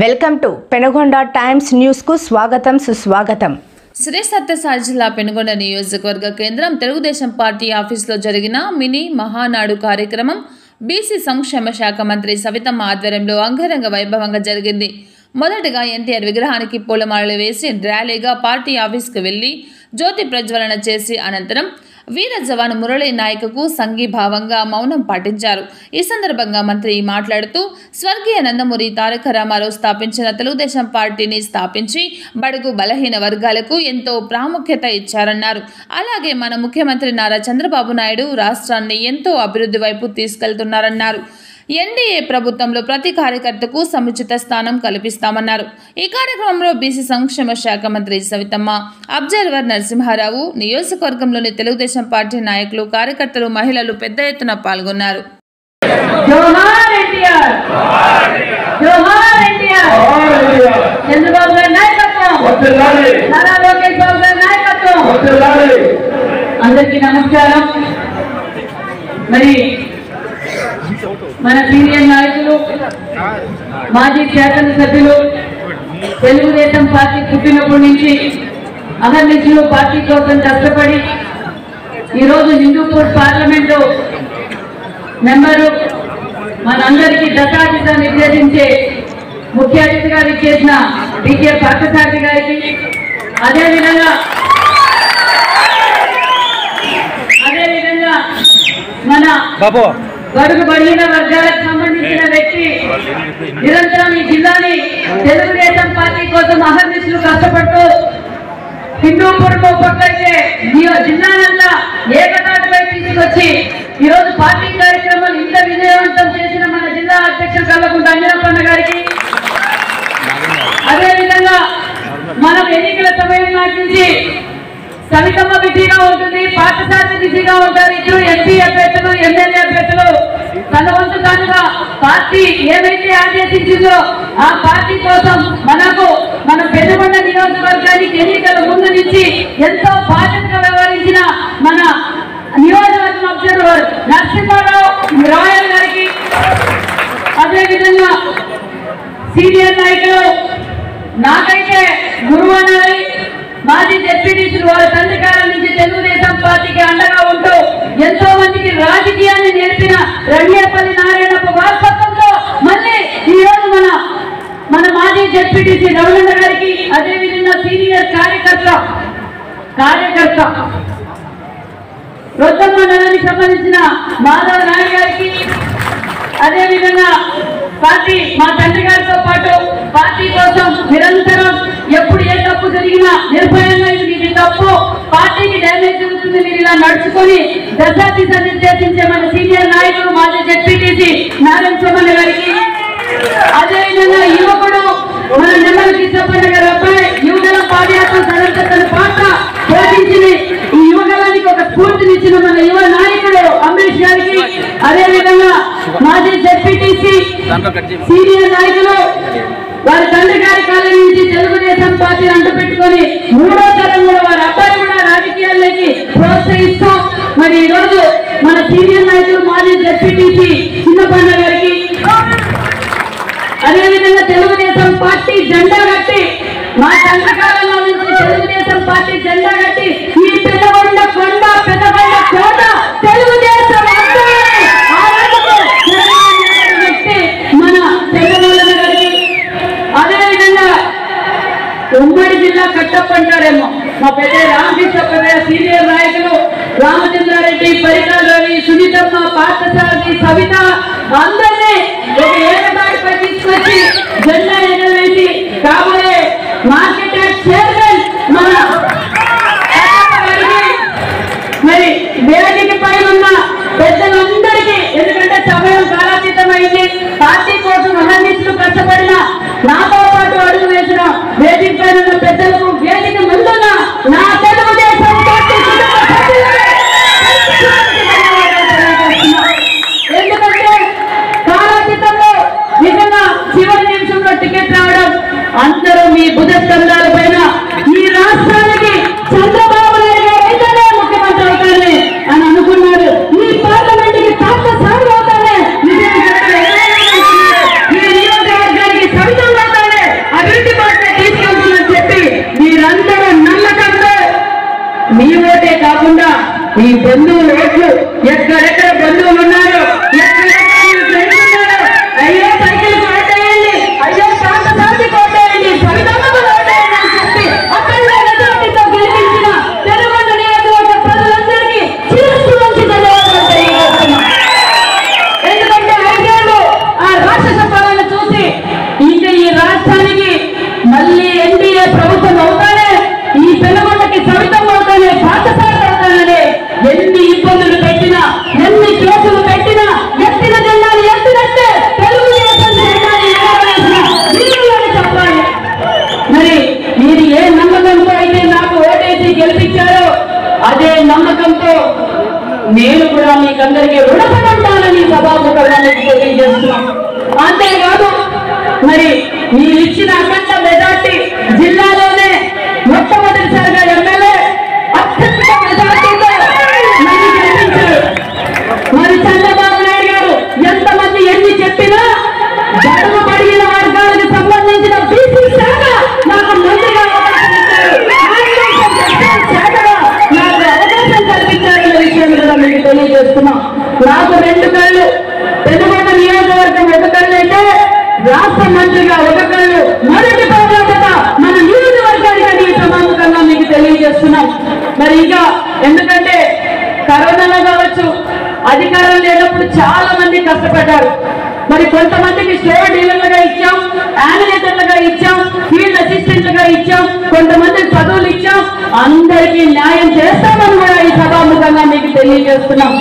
Welcome to Penukonda Times News కు స్వాగతం సుస్వాగతం. శ్రీ సత్యసాయి జిల్లా పెనుగొండ నియోజకవర్గ కేంద్రం తెలుగుదేశం పార్టీ ఆఫీసులో జరిగిన మినీ మహానాడు కార్యక్రమం బీసీ సంక్షేమ శాఖ మంత్రి సవితమ్మ ఆధ్వర్యంలో అంగరంగ వైభవంగా జరిగింది. మొదటగా ఎన్టీఆర్ విగ్రహానికి పూలమాలలు వేసి ర్యాలీగా పార్టీ ఆఫీసుకు వెళ్లి జ్యోతి ప్రజ్వలన చేసి అనంతరం వీర జవాన్ మురళీ నాయకకు సంఘీభావంగా మౌనం పాటించారు. ఈ సందర్భంగా మంత్రి మాట్లాడుతూ స్వర్గీయ నందమూరి తారక రామారావు స్థాపించిన తెలుగుదేశం పార్టీని స్థాపించి బడుగు బలహీన వర్గాలకు ఎంతో ప్రాముఖ్యత ఇచ్చారన్నారు. అలాగే మన ముఖ్యమంత్రి నారా చంద్రబాబు నాయుడు రాష్ట్రాన్ని ఎంతో అభివృద్ధి వైపు తీసుకెళ్తున్నారన్నారు. ఎన్డీఏ ప్రభుత్వంలో ప్రతి కార్యకర్తకు సముచిత స్థానం కల్పిస్తామన్నారు. ఈ కార్యక్రమంలో బీసీ సంక్షేమ శాఖ మంత్రి సవితమ్మ, అబ్జర్వర్ నరసింహారావు, నియోజకవర్గంలోని తెలుగుదేశం పార్టీ నాయకులు, కార్యకర్తలు, మహిళలు పెద్ద ఎత్తున పాల్గొన్నారు. అందరికీ నమస్కారం. మరి మన సీనియర్ నాయకులు, మాజీ శాసనసభ్యులు, తెలుగుదేశం పార్టీ పుట్టినప్పటి నుంచి అహర్నిశలు పార్టీ కోసం కష్టపడి ఈరోజు హిందూపూర్ పార్లమెంటు మెంబరు, మనందరికీ దశాదిశ నిర్దేశించే ముఖ్య అతిథిగా చేసిన డికే పార్థసారథి గారికి, అదేవిధంగా మన బడుగు బలహీన వర్గాలకు సంబంధించిన వ్యక్తి, నిరంతరం ఈ జిల్లాని తెలుగుదేశం పార్టీ కోసం అహర్నిశలు కష్టపడుతూ హిందూపూర్ పక్కైతే జిల్లానంతా ఏకతాటిపై తీసుకొచ్చి ఈరోజు పార్టీ కార్యక్రమాలు ఇంత విజయవంతం చేసిన మన జిల్లా అధ్యక్షులు కల్లకుంట అంజనప్పన్న గారికి, అదేవిధంగా మనం ఎన్నికల సమయం నాటించి సవితమ్మ బిజీగా ఉంటుంది, పార్థసారథి బిజీగా ఉంటారు. ఇద్దరు ఎంపీ అభ్యర్థులు, ఎమ్మెల్యే అభ్యర్థులు తన వంతు తానుగా పార్టీ ఏదైతే ఆదేశించిందో ఆ పార్టీ కోసం మన పెనుగొండ నియోజకవర్గానికి ఎన్నికల ముందు నుంచి ఎంతో బాధ్యతగా వ్యవహరించిన మన నియోజకవర్గం అబ్జర్వర్ నరసింహారావు రాయల్ గారికి, అదేవిధంగా సీనియర్ నాయకులు నాకైతే గురువు అనాలి, మాజీ డిప్యూటీసీలు వాళ్ళ తండ్రి కాలం నుంచి తెలుగుదేశం పార్టీకి అండగా ఉంటూ ఎంతో మందికి రాజకీయాన్ని నేర్పిన రంగేపల్లి నారాయణప్ప వారసత్వంతో మళ్ళీ ఈ రోజు మన మాజీ డిప్యూటీసీ రవీంద్ర గారికి, అదేవిధంగా సీనియర్ కార్యకర్త రొద్దం మండలానికి సంబంధించిన మాధవ్ నాయుడు గారికి, అదేవిధంగా పార్టీ మా తండ్రి గారితో పాటు పార్టీ కోసం నిరంతరం ఎప్పుడు ఏ తప్పు జరిగినా నిర్భయంగా ఇది తప్పు, పార్టీకి డ్యామేజ్ జరుగుతుంది, మీరు ఇలా నడుచుకొని దశాదిశ నిర్దేశించే మన సీనియర్ నాయకులు మాజీ డిప్యూటీసీ నారాయణ సోమన్న గారికి, అదేవిధంగా యువకుడు మన నెమ్మల కృష్ణప్పన్న గారి అబ్బాయి యువగల పాదయాత్ర తన పాత్ర పోషించి ఈ యువగలానికి ఒక స్ఫూర్తినిచ్చిన మన యువ నాయకుడు అంబరీష్ గారికి, అదేవిధంగా మాజీ డిప్యూటీసీ సీనియర్ నాయకులు వారి తండ్రి గారి కాలం నుంచి తెలుగుదేశం పార్టీ అంటుపెట్టుకొని 3వ తరం కూడా వారి అబ్బాయి కూడా రాజకీయాల్లోకి ప్రోత్సహిస్తూ మరి ఈరోజు మన సీనియర్ నాయకులు మాజీ డిప్యూటీసీ చిన్నపన్న గారికి, అదేవిధంగా తెలుగుదేశం పార్టీ జెండా కట్టి మా తండ్రి కాలంలో నుంచి తెలుగుదేశం పార్టీ జెండా కట్టి ఈ పెద్దగొండ కొండ పెద్దగొండ కోట తెలుగుదేశం వ్యక్తి మన తెల్లగొండ గారికి, అదేవిధంగా ఉమ్మడి జిల్లా కట్టప్ప అంటారేమో మా పెద్ద రామకృష్ణ సీనియర్ నాయకులు రామచంద్రారెడ్డి, పరికల్ రవి, సునీతమ్మ, పార్థసారథి, సవిత అందరినీ ఒక ఏకతాటిపై తీసుకొచ్చి జెండా ఎగరవేసి కాబోయే మార్కెట్ యార్డ్ చైర్మన్ మన మరి వేదిక పై ఉన్న పెద్దలందరికీ, ఎందుకంటే సమయం కాలాతీతమైంది, పార్టీ కోసం అహర్నిశలు కష్టపడిన నాతో పాటు అడుగు వేసిన వేదిక పైన ఉన్న పెద్దలకు, వేదిక ముందున్న నా తెలుగుదేశం పార్టీ ఎందుకంటే కాలాతీతంలో నిజంగా చివరి నిమిషంలో టికెట్ రావడం అందరూ మీ ఓటే కాకుండా ఈ బంధువులు ఓట్లు ఎక్కడెక్కడ బంధువులు ఉన్నారో అయ్యో సైకిల్ ఓటేయండి, అయ్యో శాంత శాంతికి ఓటేయండి, సవితమ్మకు ఓటేయండి అని చెప్పి అక్కడ మెజార్టీతో గెలిపించిన తెలుగొండ నియోజకవర్గ ప్రజలందరికీ శిరస్సు నుంచి ధన్యవాదాలు తెలియజేస్తున్నాం. ఎందుకంటే 5 ఏళ్ళు ఆ రాక్షస పాలన చూసి ఇంకా ఈ రాష్ట్రానికి మళ్ళీ ఎన్డీఏ ప్రభుత్వం అవుతానే, ఈ తెలుగొండకి సవితం అవుతానే, పాఠశాల అవుతానని ఎన్ని ఇబ్బందులు పెట్టినా, ఎన్ని కేసులు పెట్టినా, ఎత్తిన జెండాలు ఎత్తినట్టే తెలుగుదేశం జెండాలు ఎగరవేసిన వీరులని చెప్పాలి. మరి మీరు ఏ నమ్మకంతో అయితే నాకు ఓటేసి గెలిపించారో అదే నమ్మకంతో నేను కూడా మీకందరికీ రుణపడి ఉంటానని సభాముఖంగా తెలియజేస్తున్నాం. అంతేకాదు మరి మీరు ఇచ్చిన అఖండ మెజార్టీ జిల్లాలోనే మొట్టమొదటిసారిగా ఎమ్మెల్యే అత్యధిక మెజార్టీతో నన్ను గెలిపించారు. మరి చంద్రబాబు నాయుడు గారు ఎంతమంది ఎన్ని చెప్పినా బడుగు పడిన వర్గాలకు సంబంధించిన బీసీ శాఖ నాకు మంత్రిగా అవకాశం ఇచ్చారు, శాఖగా నాకు అవకాశం కల్పించారన్న విషయం కూడా మీకు తెలియజేస్తున్నాం. నాకు 2 కళ్ళు, తెలుగొండ నియోజకవర్గం 1 కళ్ళు అయితే రాష్ట్ర మంత్రిగా 1 కళ్ళు, మొదటి ప్రాధాన్యత మన నియోజకవర్గానికి ఈ సమాముఖంగా మీకు తెలియజేస్తున్నాం. మరి ఇంకా ఎందుకంటే కరోనాలో కావచ్చు, అధికారం లేనప్పుడు చాలా మంది కష్టపడ్డారు. మరి కొంతమందికి స్టోర్ డీలర్లుగా ఇచ్చాం, యానిమేటర్లుగా ఇచ్చాం, ఫీల్డ్ అసిస్టెంట్లుగా ఇచ్చాం, కొంతమందికి చదువులు ఇచ్చాం. అందరికీ న్యాయం చేస్తామని కూడా ఈ సభాముఖంగా మీకు తెలియజేస్తున్నాం.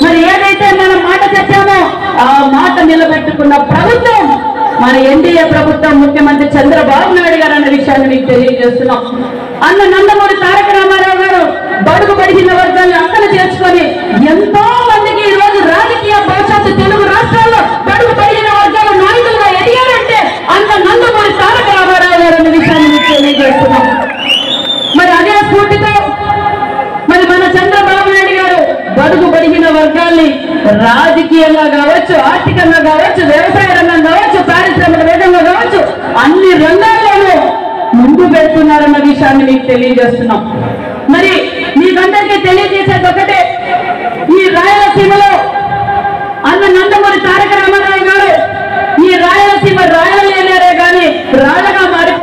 మరి ఏదైతే మనం మాట చెప్పామో ఆ మాట నిలబెట్టుకున్న ప్రభుత్వం మన ఎన్డీఏ ప్రభుత్వం, ముఖ్యమంత్రి చంద్రబాబు నాయుడు గారు అన్న విషయాన్ని మీకు తెలియజేస్తున్నాం. అన్న నందమూరి తారక రామారావు గారు బడుగు బడిన వర్గాన్ని అక్కన చేర్చుకొని ఎంతో మందికి ఈ రోజు రాజకీయ భవిష్యత్తు తెలుగు రాష్ట్రాల్లో బడుగు బడిన వర్గాల నాయకులుగా ఎదిగారంటే అన్న నందమూరి తారక రామారావు గారు అన్న విషయాన్ని మీకు తెలియజేస్తున్నాం. మరి అదే స్ఫూర్తితో మరి మన చంద్రబాబు నాయుడు గారు బడుగు బడిన వర్గాల్ని రాజకీయంగా కావచ్చు, ఆర్థికంగా కావచ్చు, వ్యవసాయ రంగం కావచ్చు, పారిశ్రామిక రంగంలో కావచ్చు, అన్ని రంగాల్లోనూ ముందు పెడుతున్నారన్న విషయాన్ని మీకు తెలియజేస్తున్నాం. మరి మీకందరికీ తెలియజేసేది ఒకటే, ఈ రాయలసీమలో అన్న నందమూరి తారక రామారావు గారు ఈ రాయలసీమ రాయలేనారే కానీ రాజగా మారి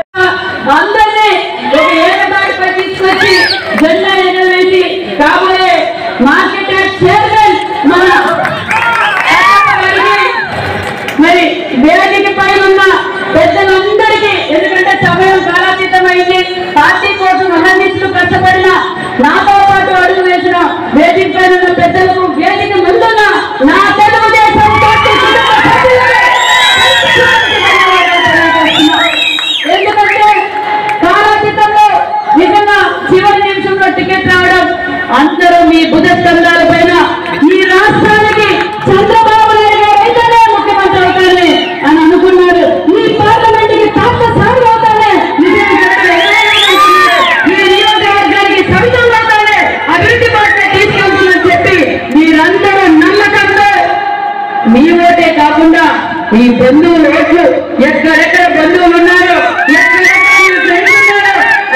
అందరినీ ఒక ఏకదాటిపై తీసుకొచ్చి జెండా ఎగరవేసి కాబోయే మార్కెట్ యార్డ్ చైర్మన్ మన మరి వేదిక పైన ఉన్న పెద్దలందరికీ, ఎందుకంటే సమయం కాలాతీతమైంది, పార్టీ కోసం అహర్నిశలు కష్టపడిన నాతో పాటు అడుగు వేసిన వేదిక పైన ఉన్న పెద్దలకు, వేదిక ముందున్న నా తెలుగుదేశం పార్టీ ఎందుకంటే కాలాతీతంలో నిజంగా చివరి నిమిషంలో టికెట్ రావడం, అందరూ మీ భుజ స్కంధాల పైన ఈ రాష్ట్రానికి చంద్రబాబు నాయుడు గారు అయితేనే ముఖ్యమంత్రి అవుతానే అని అనుకున్నారు. ఈ పార్లమెంట్కి పాఠశాల అవుతానే, ఈ నియోజకవర్గానికి సవితం అవుతానే, అభివృద్ధి పట్ల తీసుకెళ్తుందని చెప్పి మీరందరూ నమ్మకంతో మీ ఓటే కాకుండా ఈ బంధువులు ఓట్లు ఎక్కడెక్కడ బంధువులు ఉన్నారో,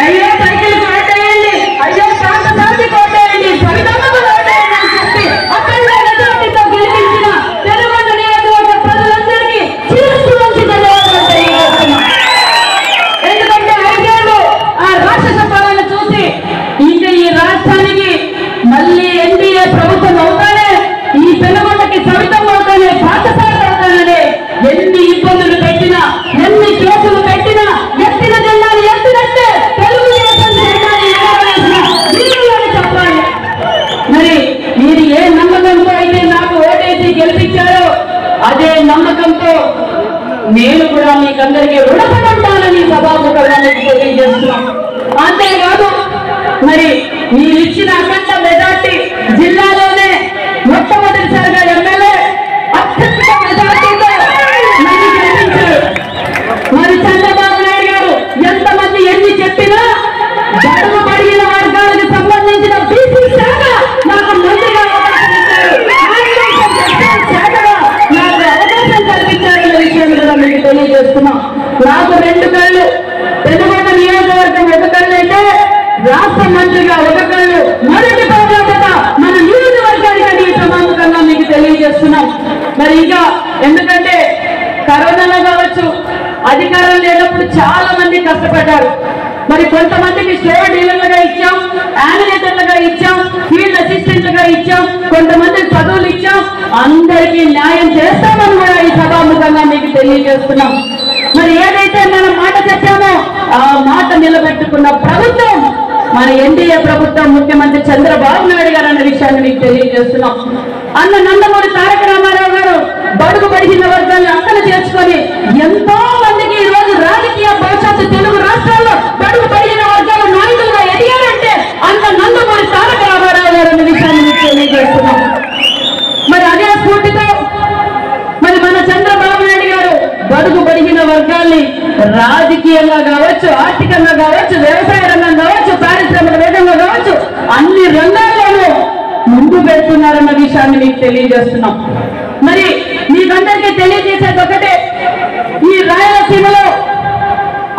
అయ్యో సైకిల్ ఓటేయండి, అయ్యో శాంత శాంతికి ఓటేయండి, సవితమ్మకు ఓటేయండి అని చెప్పి అక్కడ మెజార్టీతో గెలిపించిన తెలుగొండ నియోజకవర్గ ప్రజలందరికీ శిరస్సు నుంచి ధన్యవాదాలు తెలియజేస్తున్నాం. ఎందుకంటే 5 ఏళ్ళు ఆ రాక్షస పాలన చూసి ఇంకా ఈ రాష్ట్రానికి మళ్ళీ ఎన్డీఏ ప్రభుత్వం అవుతానే, ఈ తెలుగొండకి సవితం అవుతానే, పాఠశాల అవుతానని ఎన్ని ఇబ్బందులు పెట్టినా, ఎన్ని కేసులు పెట్టినా, ఎత్తిన జెండాలు ఎత్తినట్టే తెలుగుదేశం జెండాలు ఎగరవేసిన వీరులని చెప్పాలి. మరి మీరు ఏ నమ్మకంతో అయితే నాకు ఓటేసి గెలిపించారో అదే నమ్మకంతో నేను కూడా మీకందరికీ రుణపడి ఉంటానని సభాముఖంగా మీకు తెలియజేస్తున్నాం. అంతేకాదు మరి మీరు ఇచ్చిన అఖండ మెజార్టీ జిల్లాలోనే మొట్టమొదటిసారిగా ఎమ్మెల్యే అత్యధిక మెజార్టీతో నన్ను గెలిపించారు. మరి చంద్రబాబు నాయుడు గారు ఎంతమంది ఎన్ని చెప్పినా బడుగు పడిన వర్గాలకు సంబంధించిన బీసీ శాఖ నాకు మంత్రిగా అవకాశం ఇచ్చారు, శాఖగా నాకు అవకాశం కల్పించారన్న విషయం కూడా మీకు తెలియజేస్తున్నాం. నాకు 2 కళ్ళు, తెలుగొండ నియోజకవర్గం 1 కళ్ళు అయితే రాష్ట్ర మంత్రిగా 1 కళ్ళు, చాలా మంది కష్టపడ్డారు. మరి కొంతమందికి స్టోర్ డీలర్లుగా ఇచ్చాం, యానిమేటర్లుగా ఇచ్చాం, ఫీల్డ్ అసిస్టెంట్లుగా ఇచ్చాం, కొంతమంది చదువులు ఇచ్చాం. అందరికీ న్యాయం చేస్తామని కూడా ఈ సభాముఖంగా మీకు తెలియజేస్తున్నాం. మరి ఏదైతే మనం మాట చెప్పామో ఆ మాట నిలబెట్టుకున్న ప్రభుత్వం మన ఎన్డీఏ ప్రభుత్వం, ముఖ్యమంత్రి చంద్రబాబు నాయుడు గారు అన్న విషయాన్ని మీకు తెలియజేస్తున్నాం. అన్న నందమూరి తారక రామారావు గారు బడుగు బడిగిన వర్గాన్ని అక్కన చేర్చుకొని ఎంతో మందికి ఈ రోజు రాజకీయ భవిష్యత్తు తెలుగు రాష్ట్రాల్లో బడుగు బడిగిన వర్గాల నాయకులుగా ఎదిగారంటే అన్న నందమూరి తారక రామారావు గారు అన్న విషయాన్ని మీకు తెలియజేస్తున్నాం. మరి అదే స్ఫూర్తితో మరి మన చంద్రబాబు నాయుడు గారు బడుగు బడిగిన వర్గాల్ని రాజకీయంగా కావచ్చు, ఆర్థికంగా కావచ్చు, వ్యవసాయ రంగం కావచ్చు, పారిశ్రామిక వేగంగా కావచ్చు, అన్ని రంగాల్లోనూ ముందు పెడుతున్నారన్న విషయాన్ని మీకు తెలియజేస్తున్నాం. మరి మీకందరికీ తెలియజేసేది ఒకటే, ఈ రాయలసీమలో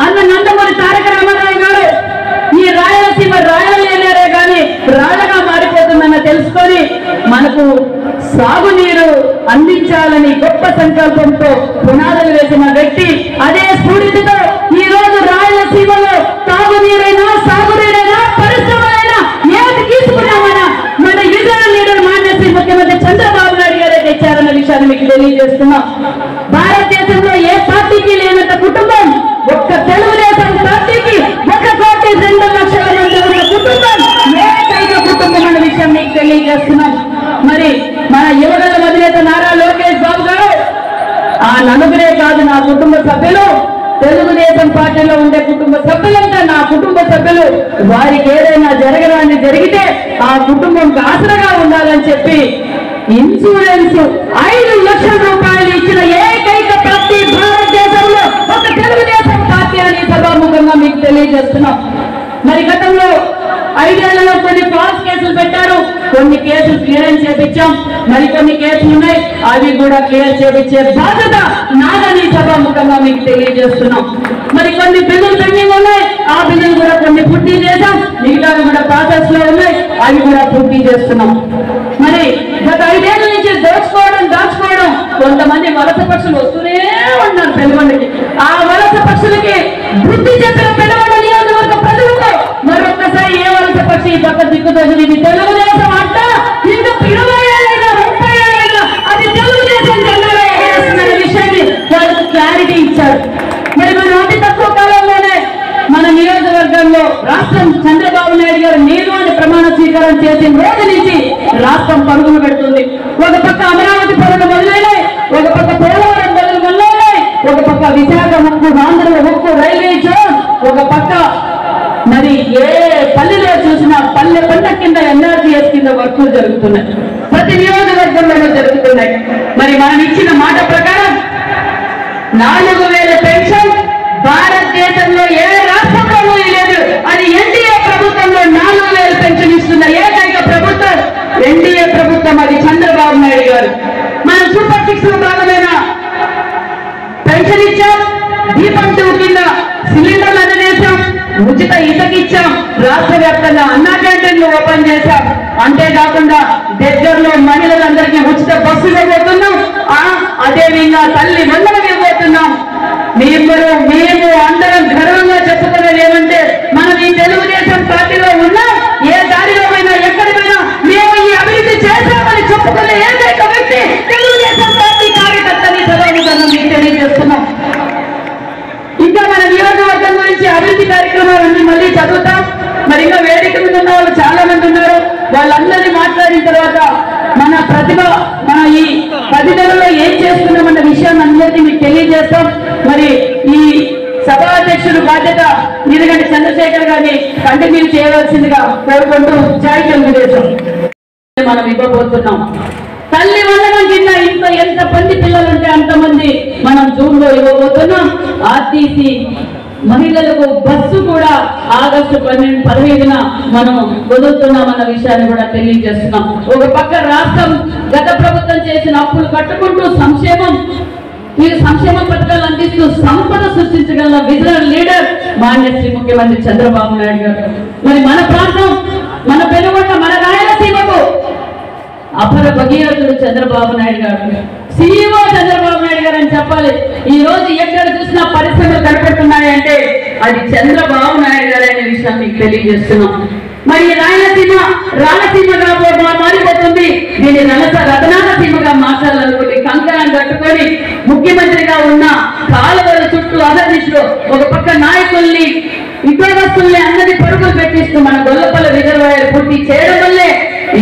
అన్న నందమూరి తారక రామారావు గారు ఈ రాయలసీమ రాయలేరే కానీ రాళ్ళగా మారిపోతుందన్న తెలుసుకొని మనకు సాగునీరు అందించాలని గొప్ప సంకల్పంతో పునాదులు వేసిన వ్యక్తి. అదే స్ఫూర్తితో ఈ రోజు రాయలసీమలో తాగునీరైనా, సాగునీరైనా, పరిశ్రమలైనా ఏది తీసుకున్నామన్నా మన యువజన లీడర్ మాన్యశ్రీ ముఖ్యమంత్రి చంద్రబాబు నాయుడు గారే తెచ్చారన్న విషయాన్ని మీకు తెలియజేస్తున్నాం. భారతదేశంలో ఏ పార్టీకి లేనంత కుటుంబం ఒక్క తెలుగుదేశం పార్టీకి 1,02,00,000 మంది ఉన్న కుటుంబం ఏకైక కుటుంబం అన్న విషయం మీకు తెలియజేస్తున్నాం. మరి మన యువగల అధినేత నారా లోకేష్ బాబు గారు ఆ నలుగురే కాదు, నా కుటుంబ సభ్యులు, తెలుగుదేశం పార్టీలో ఉండే కుటుంబ సభ్యులంతా నా కుటుంబ సభ్యులు, వారికి ఏదైనా జరగరాని జరిగితే ఆ కుటుంబంకి ఆసరగా ఉండాలని చెప్పి ఇన్సూరెన్స్ 5 లక్షల రూపాయలు ఇచ్చిన ఏకైక పార్టీ భారతదేశంలో ఒక తెలుగుదేశం పార్టీ అని సభాముఖంగా మీకు తెలియజేస్తున్నాం. మరి గతంలో 5 ఏళ్లలో కొన్ని ఫాల్స్ కేసులు పెట్టారు, కొన్ని కేసులు క్లియరెన్స్ చేపించాం, మరికొన్ని కేసులు ఉన్నాయి, అవి కూడా క్లియర్ చేపించే బాధ్యత నాదని సభాముఖంగా మీకు తెలియజేస్తున్నాం. మరి కొన్ని బిల్లులు పెండింగ్ ఉన్నాయి, ఆ బిల్లులు కూడా కొన్ని పూర్తి చేశాం, మిగతావి కూడా ప్రాసెస్ లో ఉన్నాయి, అవి కూడా పూర్తి చేస్తున్నాం. మరి గత 5 ఏళ్ల నుంచి దాచుకోవడం కొంతమంది వలస పక్షులు వస్తూనే ఉన్నారు పెనుగొండకి. ఆ వలస పక్షులకి బుద్ధి చెప్పిన పెనుగొండ నియోజకవర్గ ప్రజలకు మరొక్కసారి ఏ వలస పక్షి పక్క దిక్కుదోజులు ఇది తెలుగుదేశం అంట, ఇంకా 20 ఏళ్ళైనా 30 ఏళ్ళైనా అది తెలుగుదేశం జెండాలో ఎగరేస్తున్న విషయాన్ని వాళ్ళకు క్లారిటీ ఇచ్చారు. మరి మనం అతి తక్కువ కాలంలోనే మన నియోజకవర్గంలో రాష్ట్రం చంద్రబాబు నాయుడు గారు నేను అని ప్రమాణ స్వీకారం చేసిన రోజు నుంచి రాష్ట్రం పరుగులు పెడుతుంది. ఒక పక్క అమరావతి పనులు మొదలైనాయి, ఒక పక్క పోలవరం పనులు మొదలైనాయి, ఒక పక్క విశాఖ హక్కు, ఆంధ్ర హక్కు, రైల్వే జోన్, ఒక పక్క మరి ఏ పల్లెలో చూసినా పల్లె పంట కింద ఎన్ఆర్జీఎస్ కింద వర్కులు జరుగుతున్నాయి, ప్రతి నియోజకవర్గంలోనూ జరుగుతున్నాయి. మరి మనం ఇచ్చిన మాట ప్రకారం 4,000 పెన్షన్ భారతదేశంలో ఏ రాష్ట్రంలోనూ లేదు. అది ఎన్డీఏ ప్రభుత్వంలో 4,000 పెన్షన్ ఇస్తున్న ఏకైక ప్రభుత్వం ఎన్డీఏ ప్రభుత్వం, అది చంద్రబాబు నాయుడు గారు. మనం సూపర్ 6 లో భాగమైన పెన్షన్ ఇచ్చాం, దీపం 2 కింద సిలిండర్లు అందజేశాం, ఉచిత ఇసుకిచ్చాం, రాష్ట్ర వ్యాప్తంగా అన్నా క్యాంటీన్లు ఓపెన్ చేశాం. అంతేకాకుండా దగ్గరలో మహిళలందరికీ ఉచిత బస్సులు ఇవ్వబోతున్నాం, అదేవిధంగా తల్లి వందనం ఇవ్వబోతున్నాం. మేము అందరం గర్వంగా చెప్పుకున్నది ఏమంటే మనం ఈ తెలుగుదేశం పార్టీలో ఉన్నాం, ఏ దారిలో పోయినా ఎక్కడికైనా మేము ఈ అభివృద్ధి చేశామని చెప్పుకునే ఏకైక వ్యక్తి తెలుగుదేశం పార్టీ కార్యకర్తని సభాముఖంగా మీకు తెలియజేస్తున్నాం. ఇంకా మన నియోజకవర్గం గురించి అభివృద్ధి కార్యక్రమాలన్నీ మళ్ళీ చదువుతాం. మరి ఇంకా వేదిక మీద ఉన్న వాళ్ళు చాలా మంది ఉన్నారు, వాళ్ళందరినీ మాట్లాడిన తర్వాత మన ప్రతిభ మన ఈ 10 నెలల్లో ఏం చేస్తున్నామన్న విషయాన్ని అందరికీ మీకు తెలియజేస్తాం. మరి ఈ సభాధ్యక్షుడు బాధ్యత నీలగంటి చంద్రశేఖర్ గారిని కంటిన్యూ చేయవలసిందిగా కోరుకుంటూ జై తెలుగుదేశం మనం ఇవ్వబోతున్నాం. తల్లి వందనం కింద ఎంత మంది పిల్లలు ఉంటే అంతమంది మనం జూన్ లో ఇవ్వబోతున్నాం. ఆర్టీసీ మహిళలకు బస్సు కూడా ఆగస్టు 15న మనం వదులుతున్నామన్న విషయాన్ని కూడా తెలియజేస్తున్నాం. ఒక పక్క రాష్ట్రం గత ప్రభుత్వం చేసిన అప్పులు కట్టుకుంటూ సంక్షేమ పథకాలు అందిస్తూ సంపద సృష్టించగల విజనరీ లీడర్ మాన్యశ్రీ ముఖ్యమంత్రి చంద్రబాబు నాయుడు గారు. మరి మన ప్రాంతం, మన పెనుగొండ, మన రాయలసీమకు అపర భగీరథుడు చంద్రబాబు నాయుడు గారు, సీఈఓ చంద్రబాబు నాయుడు గారు అని చెప్పాలి. ఈ రోజు ఎక్కడ చూసినా పరిశ్రమలు కనపడుతున్నాయంటే అది చంద్రబాబు నాయుడు గారు అనే విషయం మీకు తెలియజేస్తున్నాం. మరి రాయలసీమగా మారిపోతుంది. దీన్ని రతనాలసీమగా మార్చాలనుకుంటే కంకణం కట్టుకొని ముఖ్యమంత్రిగా ఉన్న కాలువల చుట్టూ అహర్నిశలో ఒక పక్క నాయకుల్ని ఉద్యోగస్తుల్ని అందరినీ పరుగులు పెట్టిస్తూ మన గొల్లపల్లి రిజర్వాయర్ పూర్తి చేయడం వల్లే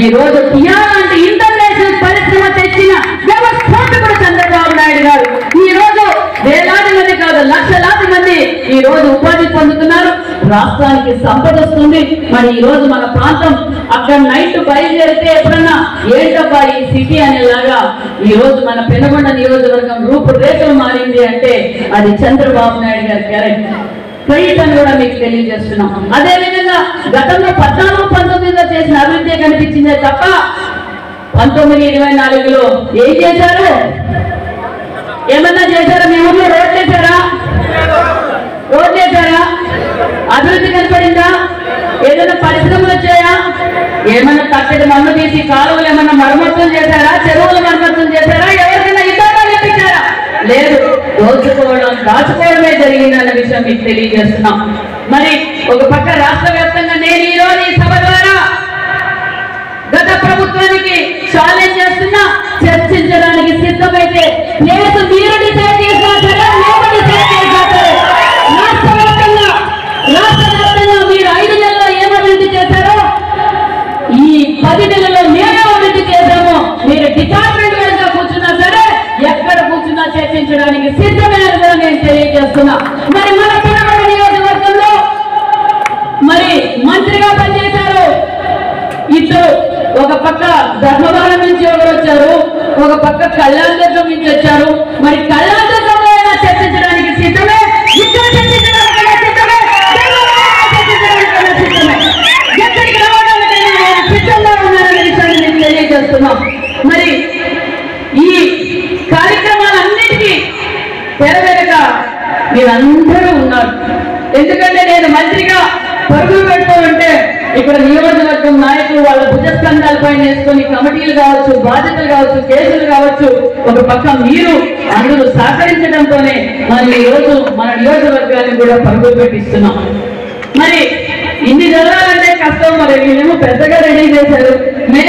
ఈ రోజు లాంటి ఇంటర్నేషనల్ పరిశ్రమ తెచ్చిన వ్యవస్థాపకుడు చంద్రబాబు నాయుడు గారు ఈ రోజు వేలాది మంది కాదు లక్షలాది మంది ఈ రోజు ఉపాధి పొందుతున్నారు. రాష్ట్రానికి సంపద వస్తుంది. మరి ఈ రోజు మన ప్రాంతం అక్కడ నైట్ బయలుదేరితే ఎప్పుడన్నా ఏంటబ్బా ఈ సిటీ అనేలాగా ఈ రోజు మన పెనుగొండ నియోజకవర్గం రూపురేఖలు మారింది అంటే అది చంద్రబాబు నాయుడు గారి క్రెడిట్ అని కూడా మీకు తెలియజేస్తున్నాం. అదే విధంగా గతంలో 14-19లో చేసిన అభివృద్ధి కనిపించిందే తప్ప 19-24లో ఏం చేశారు? ఏమన్నా చేశారా? మీ ఊర్లో రోడ్లు వేశారా? అభివృద్ధి కనపడిందా? ఏదైనా పరిశ్రమలు వచ్చాయా? ఏమన్నా తక్కడి మన్ను తీసి కాలువలు ఏమన్నా మరమ్మతులు చేశారా? చెరువులు మరమ్మతులు చేశారా? ఎవరికైనా ఇతరులు ఇప్పించారా? లేదు. దోచుకోవడం దాచుకోవడమే జరిగిందన్న విషయం మీకు తెలియజేస్తున్నాం. మరి ఒక పక్క రాష్ట్ర వ్యాప్తంగా నేను ఈ రోజు ఈ సభ ద్వారా గత ప్రభుత్వానికి ఛాలెంజ్ చేస్తున్నా, చర్చించడానికి సిద్ధమైతే ప్లేస్ మీరు డిసైడ్ చేసినా సరే, మేము డిసైడ్ చేసినా సరే రాష్ట్ర వ్యాప్తంగా మీరు 5 నెలల్లో ఏం అభివృద్ధి చేశారో ఈ 10 నెలల్లో మేమే అభివృద్ధి చేశాము. మీరు డిపార్ట్మెంట్ వైజ్ గా కూర్చున్నా సరే, ఎక్కడ కూర్చున్నా చర్చించడానికి సిద్ధమైన కూడా నేను తెలియజేస్తున్నా. మరి మన పెనుగొండ నియోజకవర్గంలో మరి మంత్రిగా పనిచేశారు ఇద్దరు. ఒక పక్క ధర్మవరం నుంచి ఎవరు వచ్చారు, ఒక పక్క కళ్యాణదుర్గం నుంచి వచ్చారు. మరి కళ్యాణదుర్గంలో అయినా చర్చించడానికి సిద్ధమే, ఇక్కడ చర్చించడానికైనా సిద్ధమే, చర్చించడానికైనా సిద్ధమే, ఎక్కడికి రావడానికైనా ఆయన సిద్ధంగా ఉన్నారనే విషయాన్ని నేను తెలియజేస్తున్నాం. మరి ఈ కార్యక్రమాలన్నిటికీ తెరవేరక మీరందరూ ఉన్నారు. ఎందుకంటే నేను మంత్రిగా పరుగులు పెడుతూ ఉంటే ఇక్కడ నియోజకవర్గం నాయకులు వాళ్ళ భుజస్కంధాలపై వేసుకొని కమిటీలు కావచ్చు, బాధ్యతలు కావచ్చు, కేసులు కావచ్చు, ఒక పక్క మీరు అందరూ సహకరించడంతోనే మరి ఈ రోజు మన నియోజకవర్గాన్ని కూడా పరుగులు పెట్టిస్తున్నాం. మరి ఇన్ని జరగాలంటే కష్టం. మరి వీళ్ళేమో పెద్దగా రెడీ చేశారు. మేము